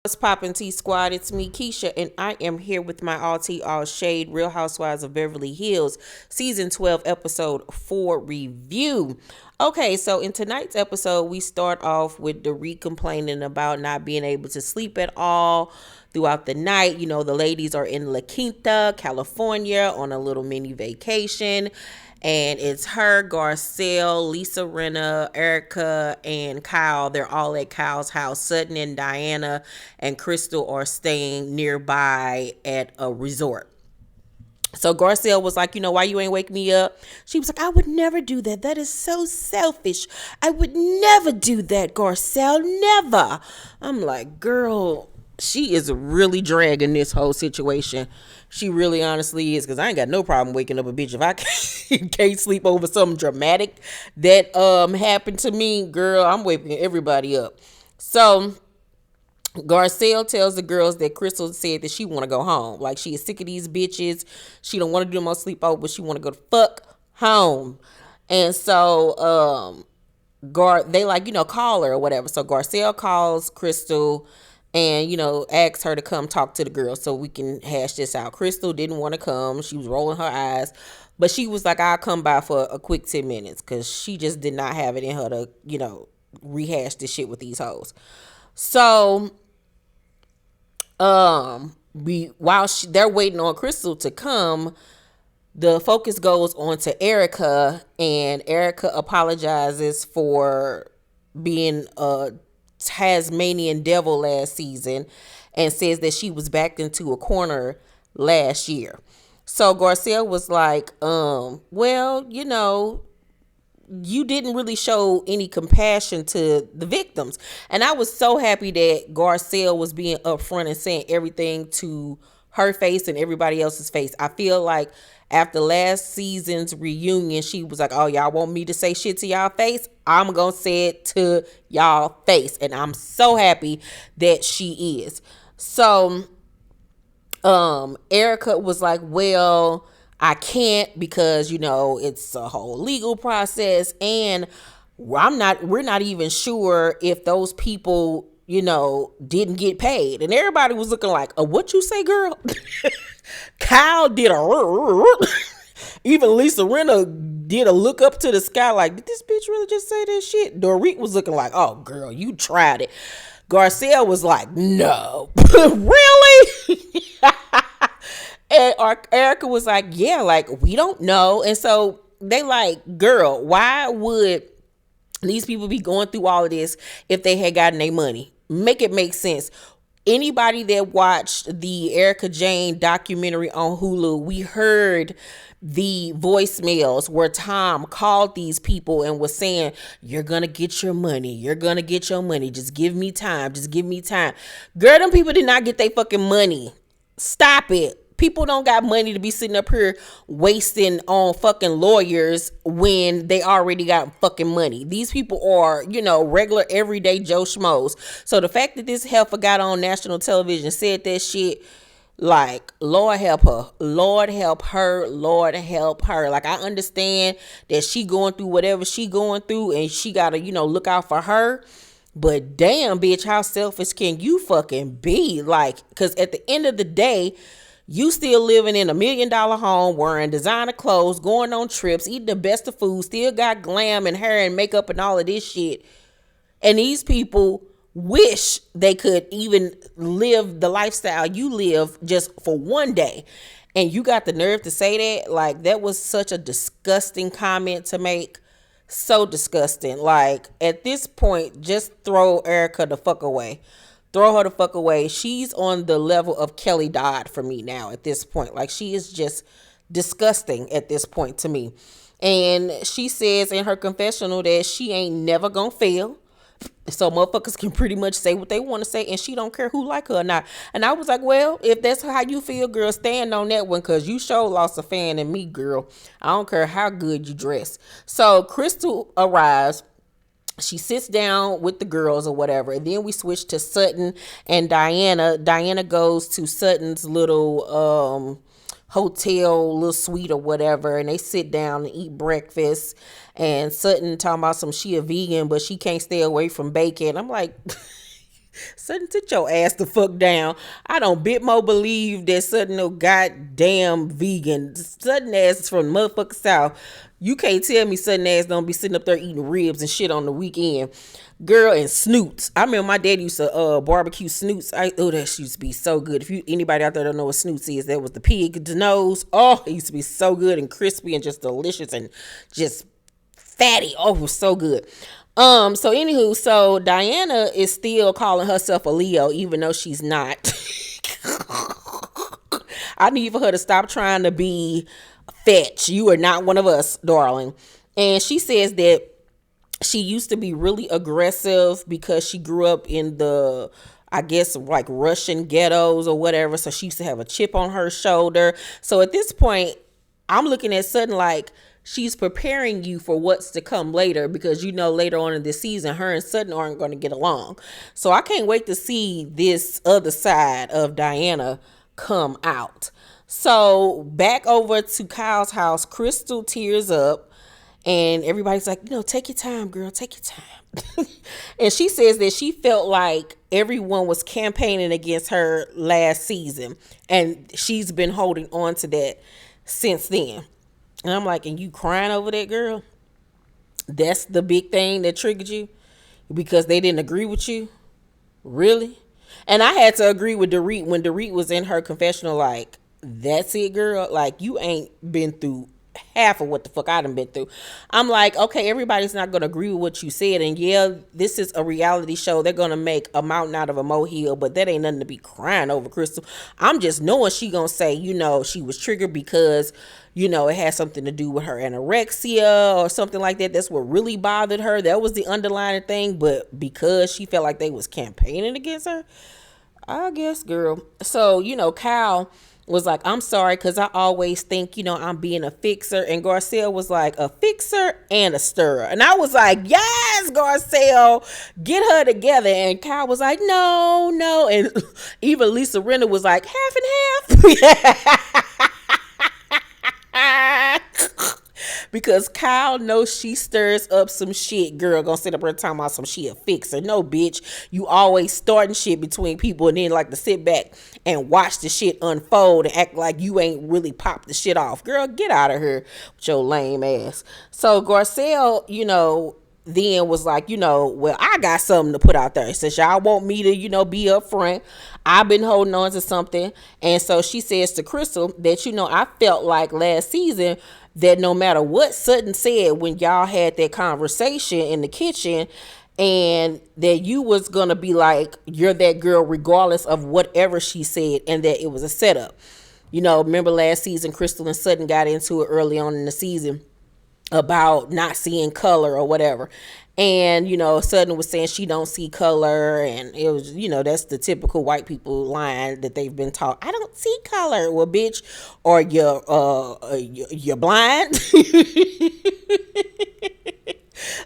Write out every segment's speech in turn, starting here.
What's poppin' T Squad? It's me, Keisha, and I am here with my all tea, all shade, Real Housewives of Beverly Hills, season 12, episode 4 review. Okay, so in tonight's episode, we start off with Dorit complaining about not being able to sleep at all throughout the night. You know, the ladies are in La Quinta, California on a little mini vacation. And it's her, Garcelle, Lisa Rinna, Erica, and Kyle. They're all at Kyle's house. Sutton and Diana and Crystal are staying nearby at a resort. So Garcelle was like, why you ain't wake me up? She was like, I would never do that. That is so selfish. I would never do that, Garcelle. Never. I'm like, girl, she is really dragging this whole situation. She really honestly is, because I ain't got no problem waking up a bitch if I can't sleep over something dramatic that happened to me. Girl, I'm waking everybody up. So Garcelle tells the girls that Crystal said that she want to go home. Like, she is sick of these bitches. She don't want to do no more sleepover, but she want to go the fuck home. And so they call her or whatever. So Garcelle calls Crystal and, asks her to come talk to the girls so we can hash this out. Crystal didn't want to come. She was rolling her eyes. But she was like, I'll come by for a quick 10 minutes, because she just did not have it in her to, rehash this shit with these hoes. So, while they're waiting on Crystal to come, the focus goes on to Erica, and Erica apologizes for being a Tasmanian devil last season and says that she was backed into a corner last year. So Garcelle was like, well, you didn't really show any compassion to the victims. And I was so happy that Garcelle was being upfront and saying everything to her face and everybody else's face. I feel like after last season's reunion, she was like, oh, y'all want me to say shit to y'all face? I'm going to say it to y'all face. And I'm so happy that she is. So Erica was like, well, I can't, because, it's a whole legal process, and we're not even sure if those people, didn't get paid. And everybody was looking like, oh, what you say, girl? Kyle did even Lisa Rinna did a look up to the sky like, did this bitch really just say that shit? Dorit was looking like, oh, girl, you tried it. Garcelle was like, no. Really? And Erica was like, yeah, like, we don't know. And so they like, girl, why would these people be going through all of this if they had gotten their money? Make it make sense. Anybody that watched the Erica Jane documentary on Hulu, we heard the voicemails where Tom called these people and was saying, you're going to get your money. You're going to get your money. Just give me time. Just give me time. Girl, them people did not get their fucking money. Stop it. People don't got money to be sitting up here wasting on fucking lawyers when they already got fucking money. These people are, regular everyday Joe Schmoes. So the fact that this heifer got on national television, said that shit, like, Lord help her. Lord help her. Lord help her. Like, I understand that she going through whatever she going through, and she got to, look out for her. But damn, bitch, how selfish can you fucking be? Like, because at the end of the day, you still living in $1 million home, wearing designer clothes, going on trips, eating the best of food, still got glam and hair and makeup and all of this shit. And these people wish they could even live the lifestyle you live just for one day. And you got the nerve to say that? Like, that was such a disgusting comment to make. So disgusting. Like, at this point, just throw Erica the fuck away. Throw her the fuck away. She's on the level of Kelly Dodd for me now at this point. Like, she is just disgusting at this point to me. And she says in her confessional that she ain't never gonna fail. So motherfuckers can pretty much say what they want to say, and she don't care who like her or not. And I was like, well, if that's how you feel, girl, stand on that one, because you sure lost a fan in me, girl. I don't care how good you dress. So Crystal arrives. She sits down with the girls or whatever, and then we switch to Sutton and Diana. Diana goes to Sutton's little hotel, little suite or whatever, and they sit down and eat breakfast. And Sutton talking about she a vegan, but she can't stay away from bacon. I'm like, Sutton, sit your ass the fuck down. I don't bit more believe that Sutton no goddamn vegan. Sutton ass is from the motherfucking South. You can't tell me Sutton ass don't be sitting up there eating ribs and shit on the weekend. Girl, and snoots. I remember my dad used to barbecue snoots. That used to be so good. If anybody out there don't know what snoots is, that was the pig nose. Oh, it used to be so good and crispy and just delicious and just fatty. Oh, it was so good. So anywho, so Diana is still calling herself a Leo, even though she's not. I need for her to stop trying to be fetch. You are not one of us, darling. And she says that she used to be really aggressive because she grew up in the, I guess, like Russian ghettos or whatever. So she used to have a chip on her shoulder. So at this point, I'm looking at Sutton like she's preparing you for what's to come later, because you know later on in this season, her and Sutton aren't going to get along. So I can't wait to see this other side of Diana come out. So back over to Kyle's house, Crystal tears up and everybody's like, take your time, girl, take your time. And she says that she felt like everyone was campaigning against her last season and she's been holding on to that since then. And I'm like, and you crying over that, girl? That's the big thing that triggered you? Because they didn't agree with you? Really? And I had to agree with Dorit when Dorit was in her confessional, like, that's it, girl. Like, you ain't been through half of what the fuck I done been through. I'm like, okay, everybody's not going to agree with what you said. And yeah, this is a reality show. They're going to make a mountain out of a molehill, but that ain't nothing to be crying over, Crystal. I'm just knowing she going to say, she was triggered because, it had something to do with her anorexia or something like that. That's what really bothered her. That was the underlying thing. But because she felt like they was campaigning against her, I guess, girl. So, Kyle was like, I'm sorry, because I always think, I'm being a fixer. And Garcelle was like, a fixer and a stirrer. And I was like, yes, Garcelle, get her together. And Kyle was like, no. And even Lisa Rinna was like, half and half. Because Kyle knows she stirs up some shit. Girl, gonna sit up here talking about some shit a fixer. No, bitch. You always starting shit between people and then like to sit back and watch the shit unfold and act like you ain't really popped the shit off. Girl, get out of here with your lame ass. So Garcelle, then was like, well, I got something to put out there. Since y'all want me to, be up front, I've been holding on to something. And so she says to Crystal that, I felt like last season that no matter what Sutton said when y'all had that conversation in the kitchen, and that you was gonna be like, you're that girl regardless of whatever she said, and that it was a setup. Remember last season, Crystal and Sutton got into it early on in the season about not seeing color or whatever. And, Sutton was saying she don't see color. And it was, that's the typical white people line that they've been taught. I don't see color. Well, bitch, or you're blind.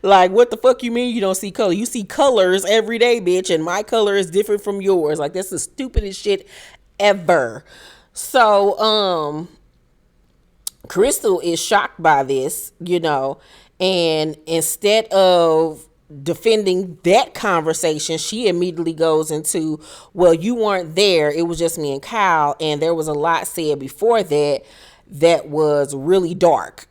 Like, what the fuck you mean you don't see color? You see colors every day, bitch. And my color is different from yours. Like, that's the stupidest shit ever. So, Crystal is shocked by this, and instead of defending that conversation, she immediately goes into, well, you weren't there. It was just me and Kyle. And there was a lot said before that was really dark.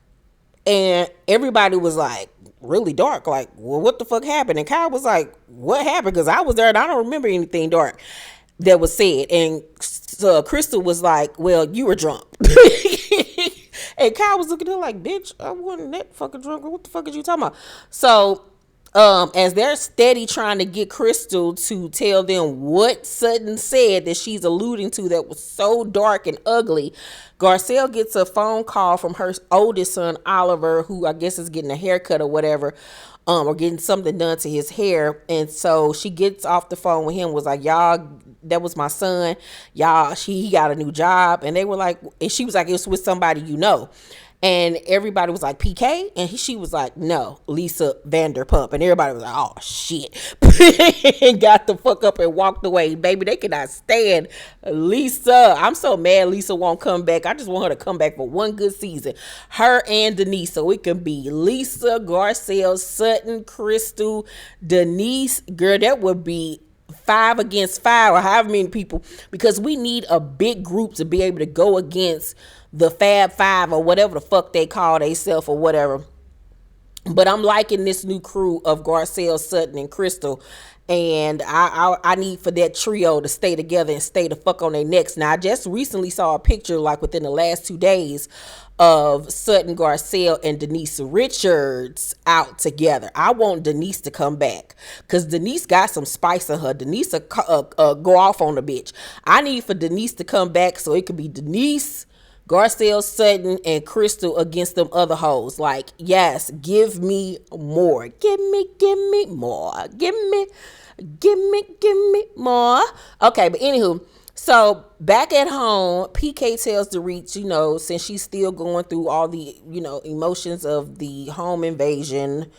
And everybody was like, really dark? Like, well, what the fuck happened? And Kyle was like, what happened? Because I was there and I don't remember anything dark that was said. And so Crystal was like, well, you were drunk. And Kyle was looking at her like, bitch, I wasn't that fucking drunk. What the fuck are you talking about? So, as they're steady trying to get Crystal to tell them what Sutton said that she's alluding to that was so dark and ugly, Garcelle gets a phone call from her oldest son, Oliver, who I guess is getting a haircut or whatever, or getting something done to his hair. And so she gets off the phone with him, was like, y'all, that was my son. Y'all, he got a new job. And they were like, and she was like, it was with somebody And everybody was like, PK? And she was like, no, Lisa Vanderpump. And everybody was like, oh, shit. And got the fuck up and walked away. Baby, they cannot stand Lisa. I'm so mad Lisa won't come back. I just want her to come back for one good season. Her and Denise. So it can be Lisa, Garcelle, Sutton, Crystal, Denise. Girl, that would be 5 against 5 or however many people, because we need a big group to be able to go against the Fab Five or whatever the fuck they call themselves or whatever. But I'm liking this new crew of Garcelle, Sutton, and Crystal. And I need for that trio to stay together and stay the fuck on their necks. Now, I just recently saw a picture, like within the last 2 days, of Sutton, Garcelle, and Denise Richards out together. I want Denise to come back because Denise got some spice in her. Denise go off on the bitch. I need for Denise to come back so it could be Denise, Garcelle, Sutton, and Crystal against them other hoes. Like, yes, give me more. Give me more. Give me more. Okay, but anywho, so back at home, PK tells Dorit, since she's still going through all the, emotions of the home invasion,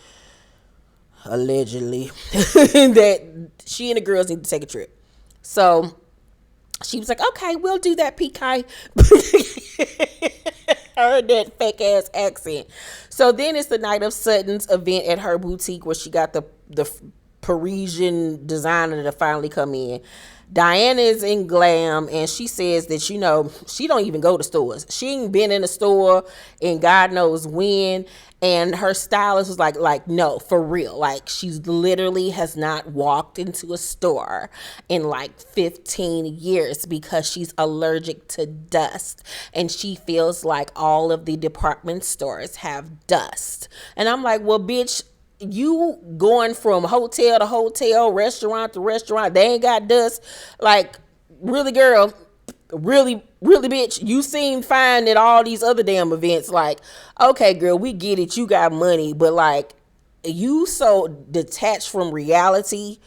allegedly, that she and the girls need to take a trip. So she was like, okay, we'll do that, PK. Heard that fake ass accent. So then it's the night of Sutton's event at her boutique where she got the Parisian designer to finally come in. Diana is in glam, and she says that, she don't even go to stores. She ain't been in a store in God knows when. And her stylist was like, no, for real. Like, she's literally has not walked into a store in like 15 years because she's allergic to dust. And she feels like all of the department stores have dust. And I'm like, well, bitch, you going from hotel to hotel, restaurant to restaurant, they ain't got dust. Like, really, girl? Really, bitch, you seem fine at all these other damn events. Like, okay, girl, we get it, you got money, but like, you so detached from reality.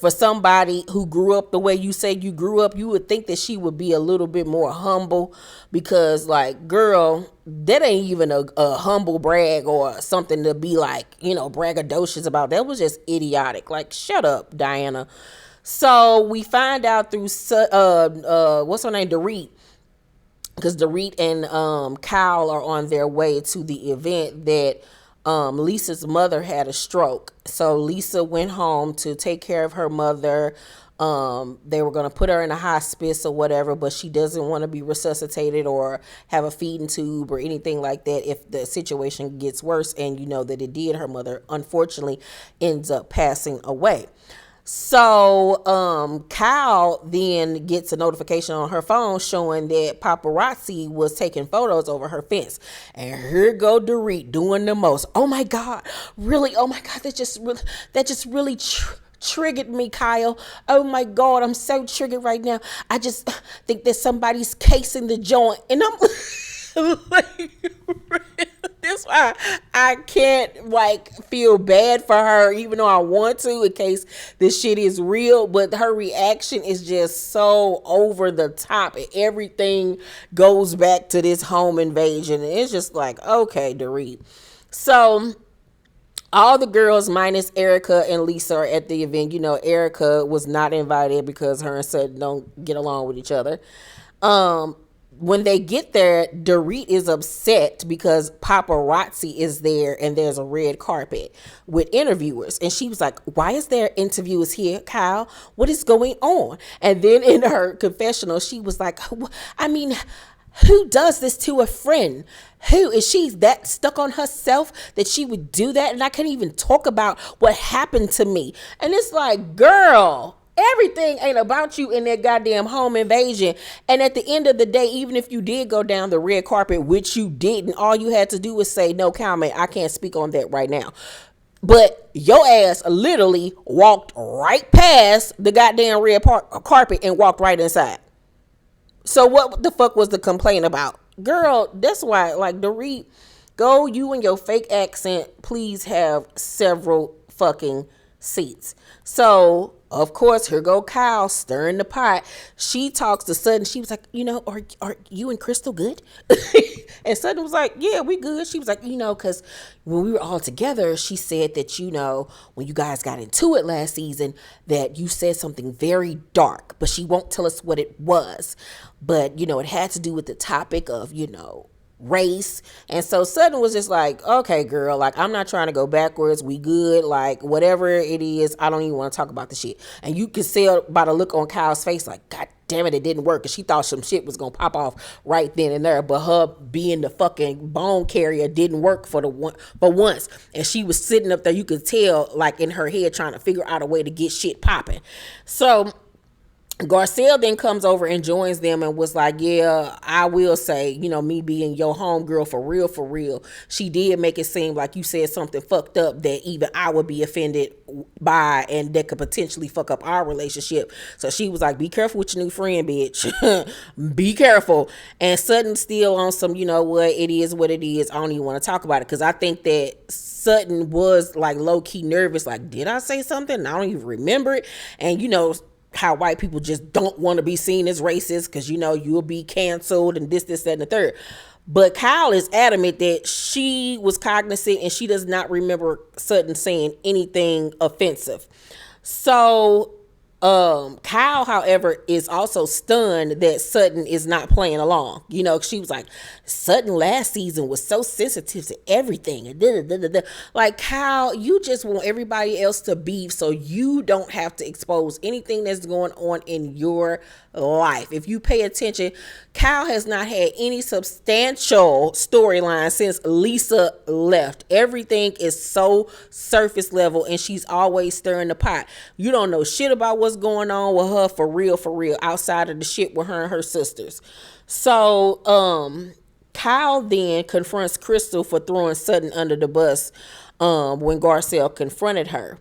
For somebody who grew up the way you say you grew up, you would think that she would be a little bit more humble, because like, girl, that ain't even a humble brag or something to be like, braggadocious about. That was just idiotic. Like, shut up, Diana. So we find out through what's her name, Dorit, because Dorit and Kyle are on their way to the event, that Lisa's mother had a stroke. So Lisa went home to take care of her mother. They were going to put her in a hospice or whatever, but she doesn't want to be resuscitated or have a feeding tube or anything like that if the situation gets worse. And that it did. Her mother, unfortunately, ends up passing away. So Kyle then gets a notification on her phone showing that paparazzi was taking photos over her fence. And here go Dorit doing the most. Oh my God, really? Oh my God, that just really triggered me, Kyle. Oh my God, I'm so triggered right now. I just think that somebody's casing the joint. And I'm like, that's why I can't feel bad for her, even though I want to, in case this shit is real. But her reaction is just so over the top. Everything goes back to this home invasion. And it's just like, okay, Dorit. So all the girls minus Erica and Lisa are at the event. Erica was not invited because her and Sutton don't get along with each other. When they get there, Dorit is upset because paparazzi is there and there's a red carpet with interviewers. And she was like, why is there interviewers here, Kyle? What is going on? And then in her confessional, she was like, I mean, who does this to a friend? Who is she that stuck on herself that she would do that? And I can't even talk about what happened to me. And it's like, girl, everything ain't about you in that goddamn home invasion. And at the end of the day, even if you did go down the red carpet, which you didn't, all you had to do was say, no comment, I can't speak on that right now. But your ass literally walked right past the goddamn red carpet and walked right inside. So what the fuck was the complaint about? Girl, that's why, Dorit, go, you and your fake accent, please have several fucking seats. So, of course, here go Kyle stirring the pot. She talks to Sutton. She was like, are you and Crystal good? And Sutton was like, yeah, we good. She was like, because when we were all together, she said that, when you guys got into it last season, that you said something very dark, but she won't tell us what it was. But, it had to do with the topic of, race. And so Sutton was just like, okay, girl, like, I'm not trying to go backwards. We good. Like, whatever it is, I don't even want to talk about the shit. And you could see by the look on Kyle's face, like, God damn it, it didn't work. Because she thought some shit was going to pop off right then and there. But her being the fucking bone carrier didn't work for once. And she was sitting up there, you could tell, like, in her head, trying to figure out a way to get shit popping. So Garcelle then comes over and joins them and was like, yeah, I will say, you know, me being your homegirl for real, she did make it seem like you said something fucked up that even I would be offended by and that could potentially fuck up our relationship. So she was like, be careful with your new friend, bitch. Be careful. And Sutton still on some, you know what, it is what it is. I don't even want to talk about it because I think that Sutton was like low-key nervous. Like, did I say something? I don't even remember it. And, you know, how white people just don't want to be seen as racist because, you know, you'll be canceled and this, that, and the third. But Kyle is adamant that she was cognizant and she does not remember Sutton saying anything offensive. So Kyle, however, is also stunned that Sutton is not playing along. You know, she was like, Sutton last season was so sensitive to everything. Like, Kyle, you just want everybody else to beef so you don't have to expose anything that's going on in your life. If you pay attention, Kyle has not had any substantial storyline since Lisa left. Everything is so surface level and she's always stirring the pot. You don't know shit about what's going on with her for real, outside of the shit with her and her sisters. So Kyle then confronts Crystal for throwing Sutton under the bus when Garcelle confronted her.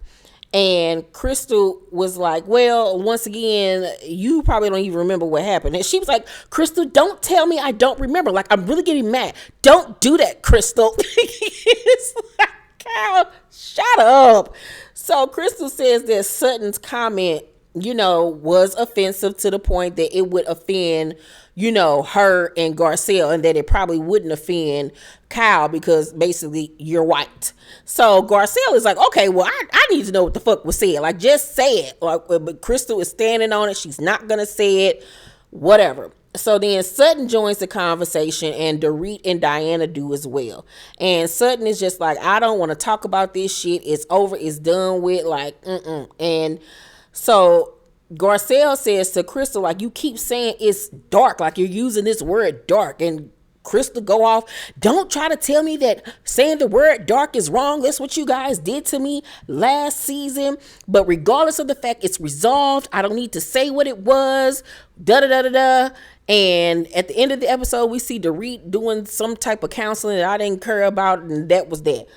And Crystal was like, well, once again, you probably don't even remember what happened. And she was like, Crystal, don't tell me I don't remember. Like, I'm really getting mad. Don't do that, Crystal. It's like, Kyle, shut up. So Crystal says that Sutton's comment, you know, was offensive to the point that it would offend, you know, her and Garcelle, and that it probably wouldn't offend Kyle because basically you're white. So Garcelle is like, okay, well, I need to know what the fuck was said. Like, just say it. Like, but Crystal is standing on it. She's not going to say it. Whatever. So then Sutton joins the conversation and Dorit and Diana do as well. And Sutton is just like, I don't want to talk about this shit. It's over. It's done with. Like, And so Garcelle says to Crystal, like, you keep saying it's dark. Like, you're using this word dark. And Crystal go off, don't try to tell me that saying the word dark is wrong. That's what you guys did to me last season. But regardless of the fact it's resolved, I don't need to say what it was. And at the end of the episode, we see Dorit doing some type of counseling that I didn't care about, and that was that.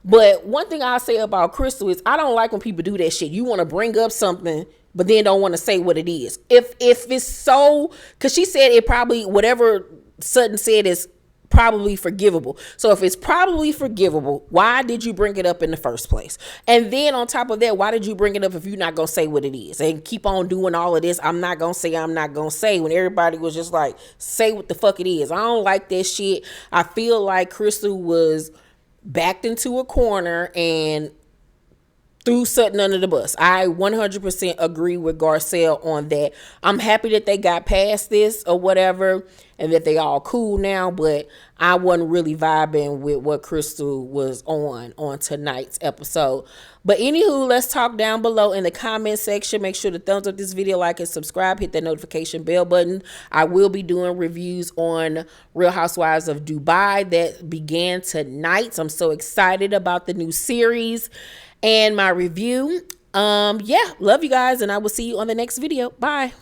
But one thing I'll say about Crystal is I don't like when people do that shit. You want to bring up something, but then don't want to say what it is. If it's so, because she said it probably, whatever Sutton said is probably forgivable. So if it's probably forgivable, why did you bring it up in the first place? And then on top of that, why did you bring it up if you're not going to say what it is? And keep on doing all of this, I'm not going to say, when everybody was just like, say what the fuck it is. I don't like that shit. I feel like Crystal was backed into a corner and threw Sutton under the bus. I 100% agree with Garcelle on that. I'm happy that they got past this or whatever and that they all cool now, but I wasn't really vibing with what Crystal was on tonight's episode. But anywho, let's talk down below in the comment section. Make sure to thumbs up this video, like and subscribe, hit that notification bell button. I will be doing reviews on Real Housewives of Dubai that began tonight. So I'm so excited about the new series and my review. Yeah, love you guys, and I will see you on the next video. Bye.